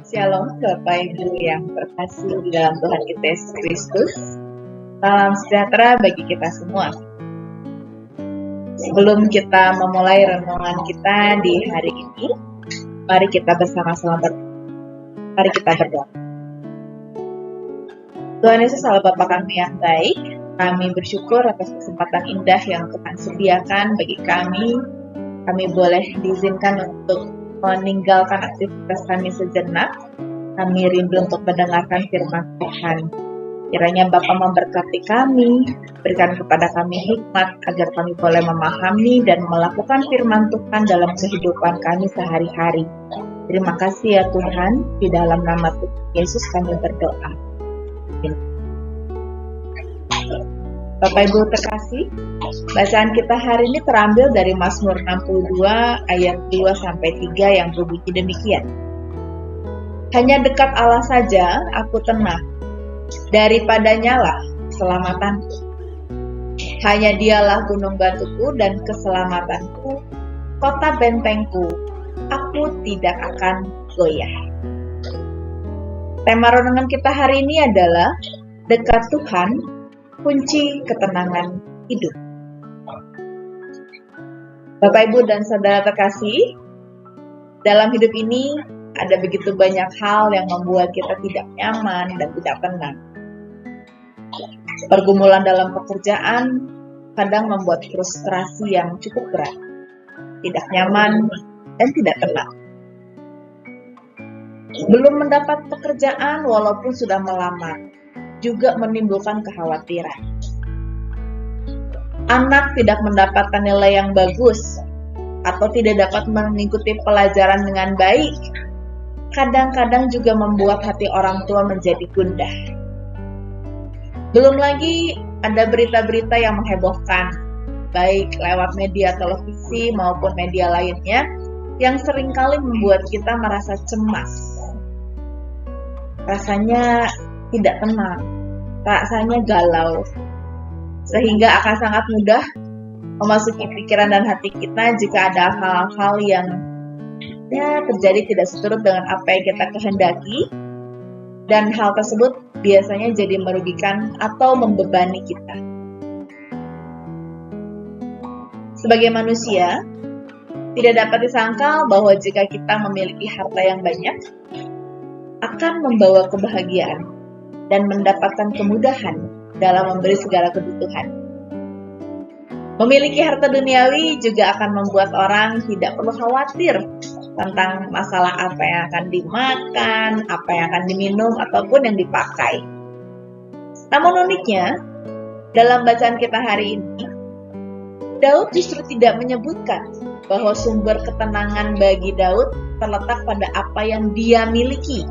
Shalom Bapak Ibu yang terkasih di dalam Tuhan kita Yesus Kristus. Salam sejahtera bagi kita semua. Sebelum kita memulai renungan kita di hari ini, mari kita bersama-sama berdoa. Tuhan Yesus Allah Bapa kami yang baik, kami bersyukur atas kesempatan indah yang Tuhan sediakan bagi kami. Kami boleh diizinkan untuk meninggalkan aktivitas kami sejenak. Kami rindu untuk mendengarkan firman Tuhan. Kiranya Bapa memberkati kami, berikan kepada kami hikmat agar kami boleh memahami dan melakukan firman Tuhan dalam kehidupan kami sehari-hari. Terima kasih ya Tuhan, di dalam nama Tuhan Yesus kami berdoa. Amin. Bapak Ibu terkasih, bacaan kita hari ini terambil dari Mazmur 62 ayat 2-3 yang berbunyi demikian. Hanya dekat Allah saja aku tenang, daripadanya lah keselamatanku. Hanya dialah gunung batuku dan keselamatanku, kota bentengku, aku tidak akan goyah. Tema renungan kita hari ini adalah dekat Tuhan, kunci ketenangan hidup. Bapak, Ibu, dan Saudara terkasih, dalam hidup ini ada begitu banyak hal yang membuat kita tidak nyaman dan tidak tenang. Pergumulan dalam pekerjaan kadang membuat frustrasi yang cukup berat, tidak nyaman dan tidak tenang. Belum mendapat pekerjaan walaupun sudah melamar, juga menimbulkan kekhawatiran. Anak tidak mendapatkan nilai yang bagus atau tidak dapat mengikuti pelajaran dengan baik, kadang-kadang juga membuat hati orang tua menjadi gundah. Belum lagi ada berita-berita yang menghebohkan, baik lewat media televisi maupun media lainnya, yang seringkali membuat kita merasa cemas. Rasanya tidak tenang, rasanya galau, sehingga akan sangat mudah memasuki pikiran dan hati kita jika ada hal-hal yang terjadi tidak seturut dengan apa yang kita kehendaki, dan hal tersebut biasanya jadi merugikan atau membebani kita. Sebagai manusia, tidak dapat disangkal bahwa jika kita memiliki harta yang banyak, akan membawa kebahagiaan dan mendapatkan kemudahan dalam memberi segala kebutuhan. Memiliki harta duniawi juga akan membuat orang tidak perlu khawatir tentang masalah apa yang akan dimakan, apa yang akan diminum, ataupun yang dipakai. Namun uniknya, dalam bacaan kita hari ini, Daud justru tidak menyebutkan bahwa sumber ketenangan bagi Daud terletak pada apa yang dia miliki.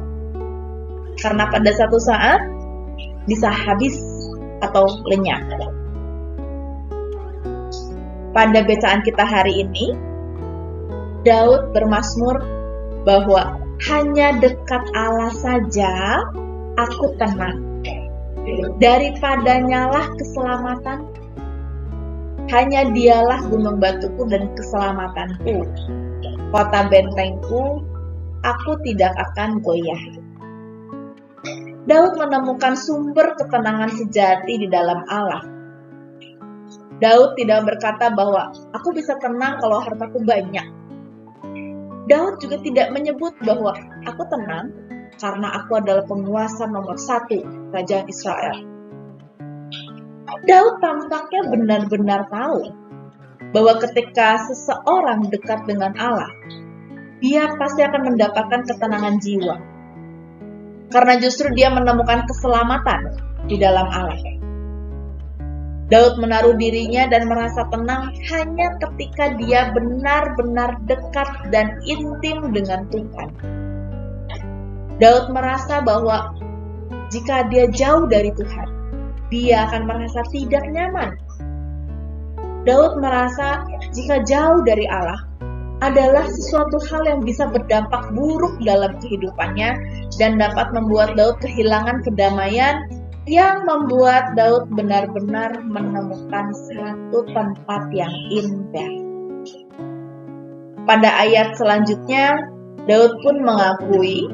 Karena pada satu saat bisa habis atau lenyap. Pada bacaan kita hari ini, Daud bermazmur bahwa hanya dekat Allah saja aku tenang. Daripadanya lah keselamatan. Hanya dialah gunung batuku dan keselamatanku. Kota bentengku, aku tidak akan goyah. Daud menemukan sumber ketenangan sejati di dalam Allah. Daud tidak berkata bahwa aku bisa tenang kalau hartaku banyak. Daud juga tidak menyebut bahwa aku tenang karena aku adalah penguasa nomor 1 kerajaan Israel. Daud tampaknya benar-benar tahu bahwa ketika seseorang dekat dengan Allah, dia pasti akan mendapatkan ketenangan jiwa. Karena justru dia menemukan keselamatan di dalam Allah. Daud menaruh dirinya dan merasa tenang hanya ketika dia benar-benar dekat dan intim dengan Tuhan. Daud merasa bahwa jika dia jauh dari Tuhan, dia akan merasa tidak nyaman. Daud merasa jika jauh dari Allah adalah sesuatu hal yang bisa berdampak buruk dalam kehidupannya dan dapat membuat Daud kehilangan kedamaian yang membuat Daud benar-benar menemukan satu tempat yang indah. Pada ayat selanjutnya, Daud pun mengakui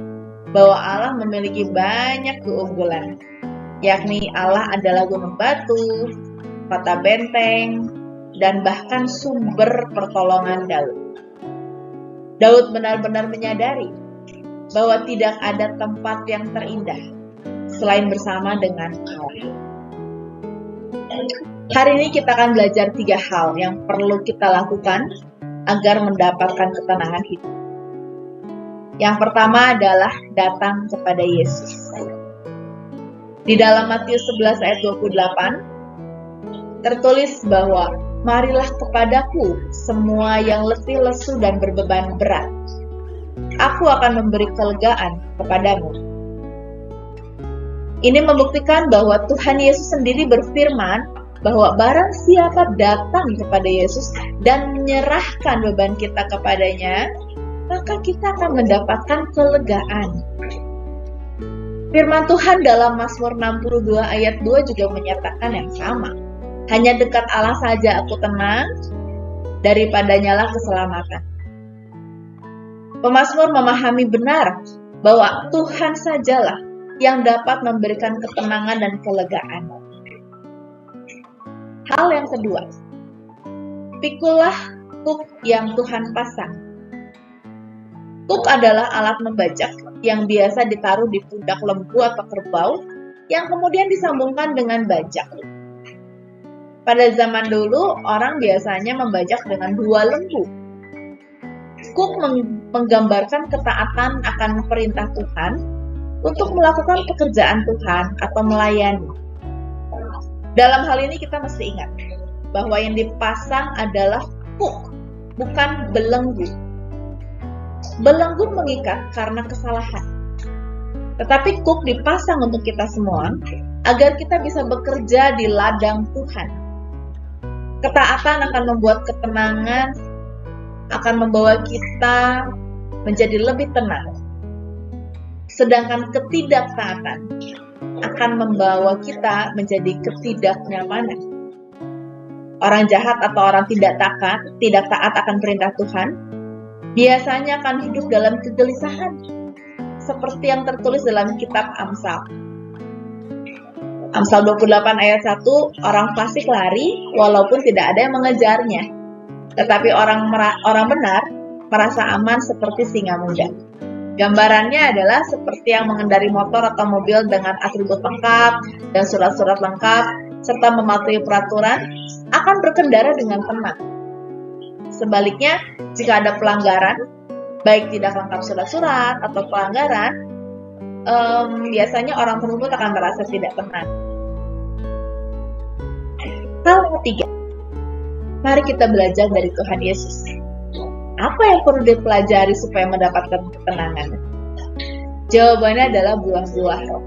bahwa Allah memiliki banyak keunggulan, yakni Allah adalah gunung batu, kota benteng, dan bahkan sumber pertolongan Daud. Daud benar-benar menyadari bahwa tidak ada tempat yang terindah selain bersama dengan Allah. Hari ini kita akan belajar 3 hal yang perlu kita lakukan agar mendapatkan ketenangan hidup. Yang pertama adalah datang kepada Yesus. Di dalam Matius 11 ayat 28 tertulis bahwa marilah kepadaku semua yang letih, lesu, dan berbeban berat. Aku akan memberi kelegaan kepadamu. Ini membuktikan bahwa Tuhan Yesus sendiri berfirman bahwa barang siapa datang kepada Yesus dan menyerahkan beban kita kepadanya, maka kita akan mendapatkan kelegaan. Firman Tuhan dalam Mazmur 62 ayat 2 juga menyatakan yang sama. Hanya dekat Allah saja aku tenang, daripadanya lah keselamatan. Pemazmur memahami benar bahwa Tuhan sajalah yang dapat memberikan ketenangan dan kelegaan. Hal yang kedua, pikulah kuk yang Tuhan pasang. Kuk adalah alat membajak yang biasa ditaruh di pundak lembu atau kerbau yang kemudian disambungkan dengan bajak. Pada zaman dulu, orang biasanya membajak dengan 2 lembu. Kuk menggambarkan ketaatan akan perintah Tuhan untuk melakukan pekerjaan Tuhan atau melayani. Dalam hal ini kita mesti ingat bahwa yang dipasang adalah kuk, bukan belenggu. Belenggu mengikat karena kesalahan. Tetapi kuk dipasang untuk kita semua agar kita bisa bekerja di ladang Tuhan. Ketaatan akan membuat ketenangan, akan membawa kita menjadi lebih tenang. Sedangkan ketidaktaatan akan membawa kita menjadi ketidaknyamanan. Orang jahat atau orang tidak taat akan perintah Tuhan, biasanya akan hidup dalam kegelisahan, seperti yang tertulis dalam kitab Amsal. Amsal 28 ayat 1, orang fasik lari walaupun tidak ada yang mengejarnya, tetapi orang benar merasa aman seperti singa muda. Gambarannya adalah seperti yang mengendari motor atau mobil dengan atribut lengkap dan surat-surat lengkap, serta mematuhi peraturan, akan berkendara dengan tenang. Sebaliknya, jika ada pelanggaran, baik tidak lengkap surat-surat atau pelanggaran, biasanya orang tersebut akan merasa tidak tenang. Hal ketiga, mari kita belajar dari Tuhan Yesus. Apa yang perlu dipelajari supaya mendapatkan ketenangan? Jawabannya adalah buah-buah roh.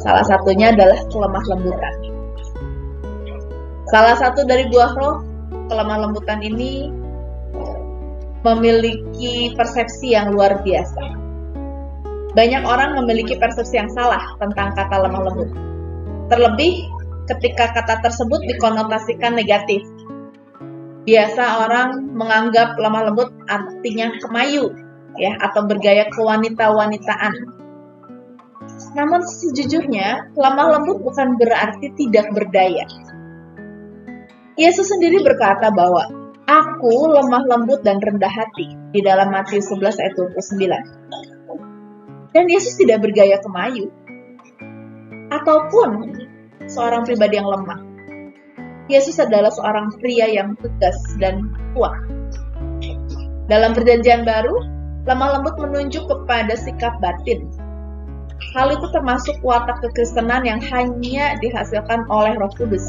Salah satunya adalah kelemah lembutan. Salah satu dari buah roh, kelemah lembutan ini memiliki persepsi yang luar biasa. Banyak orang memiliki persepsi yang salah tentang kata lemah lembut. Terlebih ketika kata tersebut dikonotasikan negatif. Biasa orang menganggap lemah lembut artinya kemayu, ya, atau bergaya kewanita-wanitaan. Namun sejujurnya, lemah lembut bukan berarti tidak berdaya. Yesus sendiri berkata bahwa aku lemah lembut dan rendah hati di dalam Matius 11 ayat 29. Dan Yesus tidak bergaya kemayu ataupun seorang pribadi yang lemah. Yesus adalah seorang pria yang tegas dan kuat. Dalam Perjanjian Baru, lemah lembut menunjuk kepada sikap batin. Hal itu termasuk watak kekristenan yang hanya dihasilkan oleh Roh Kudus.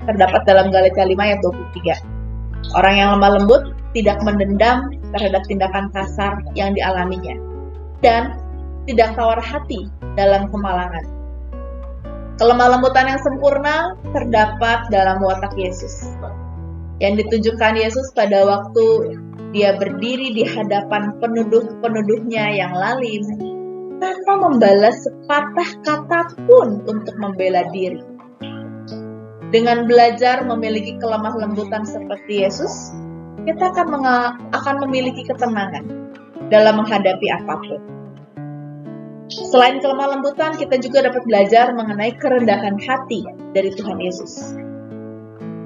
Terdapat dalam Galatia 5 ayat 23. Orang yang lemah lembut tidak mendendam terhadap tindakan kasar yang dialaminya dan tidak tawar hati dalam kemalangan. Kelemah lembutan yang sempurna terdapat dalam watak Yesus, yang ditunjukkan Yesus pada waktu dia berdiri di hadapan penuduh-penuduhnya yang lalim, tanpa membalas sepatah kata pun untuk membela diri. Dengan belajar memiliki kelemah lembutan seperti Yesus, kita akan memiliki ketenangan. dalam menghadapi apapun. Selain kelemah lembutan, kita juga dapat belajar mengenai kerendahan hati dari Tuhan Yesus.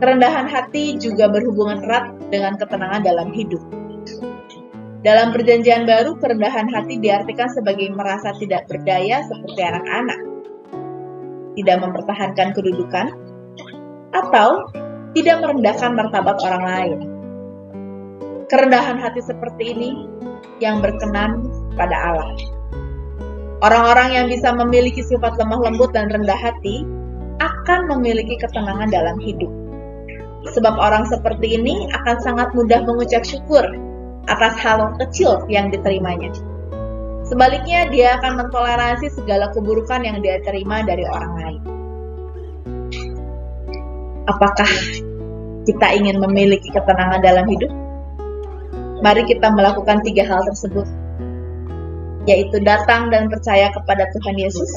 Kerendahan hati juga berhubungan erat dengan ketenangan dalam hidup. Dalam Perjanjian Baru, kerendahan hati diartikan sebagai merasa tidak berdaya seperti anak-anak, tidak mempertahankan kedudukan, atau tidak merendahkan martabat orang lain. Kerendahan hati seperti ini yang berkenan pada Allah. Orang-orang yang bisa memiliki sifat lemah lembut dan rendah hati akan memiliki ketenangan dalam hidup. Sebab orang seperti ini akan sangat mudah mengucap syukur atas hal kecil yang diterimanya. Sebaliknya, dia akan mentoleransi segala keburukan yang dia terima dari orang lain. Apakah kita ingin memiliki ketenangan dalam hidup? Mari kita melakukan 3 hal tersebut, yaitu datang dan percaya kepada Tuhan Yesus,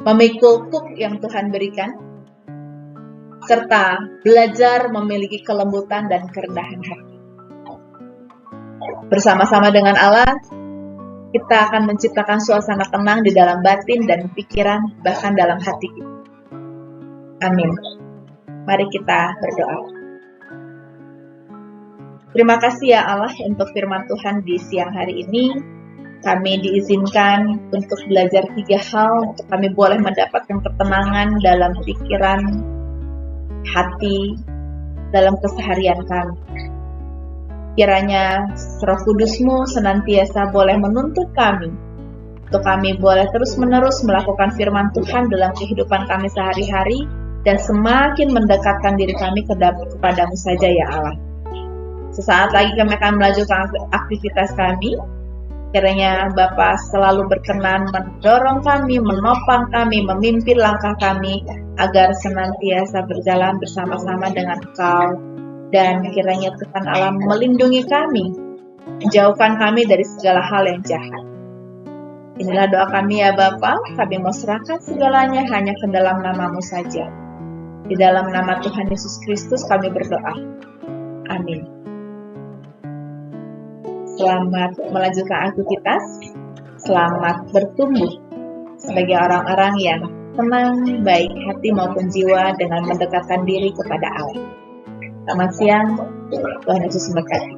memikul kuk yang Tuhan berikan, serta belajar memiliki kelembutan dan kerendahan hati. Bersama-sama dengan Allah, kita akan menciptakan suasana tenang di dalam batin dan pikiran, bahkan dalam hati kita. Amin. Mari kita berdoa. Terima kasih ya Allah untuk firman Tuhan di siang hari ini. Kami diizinkan untuk belajar 3 hal, untuk kami boleh mendapatkan ketenangan dalam pikiran, hati, dalam keseharian kami. Kiranya Roh Kudus-Mu senantiasa boleh menuntut kami, untuk kami boleh terus-menerus melakukan firman Tuhan dalam kehidupan kami sehari-hari, dan semakin mendekatkan diri kami kepadamu saja ya Allah. Sesaat lagi kami akan melanjutkan aktivitas kami. Kiranya Bapa selalu berkenan mendorong kami, menopang kami, memimpin langkah kami, agar senantiasa berjalan bersama-sama dengan Engkau. Dan kiranya Tuhan Allah melindungi kami, menjauhkan kami dari segala hal yang jahat. Inilah doa kami ya Bapa, kami mau serahkan segalanya hanya ke dalam nama-Mu saja. Di dalam nama Tuhan Yesus Kristus kami berdoa. Amin. Selamat melanjutkan aktivitas, selamat bertumbuh sebagai orang-orang yang tenang, baik hati maupun jiwa dengan mendekatkan diri kepada Allah. Selamat siang, Tuhan Yesus memberkati.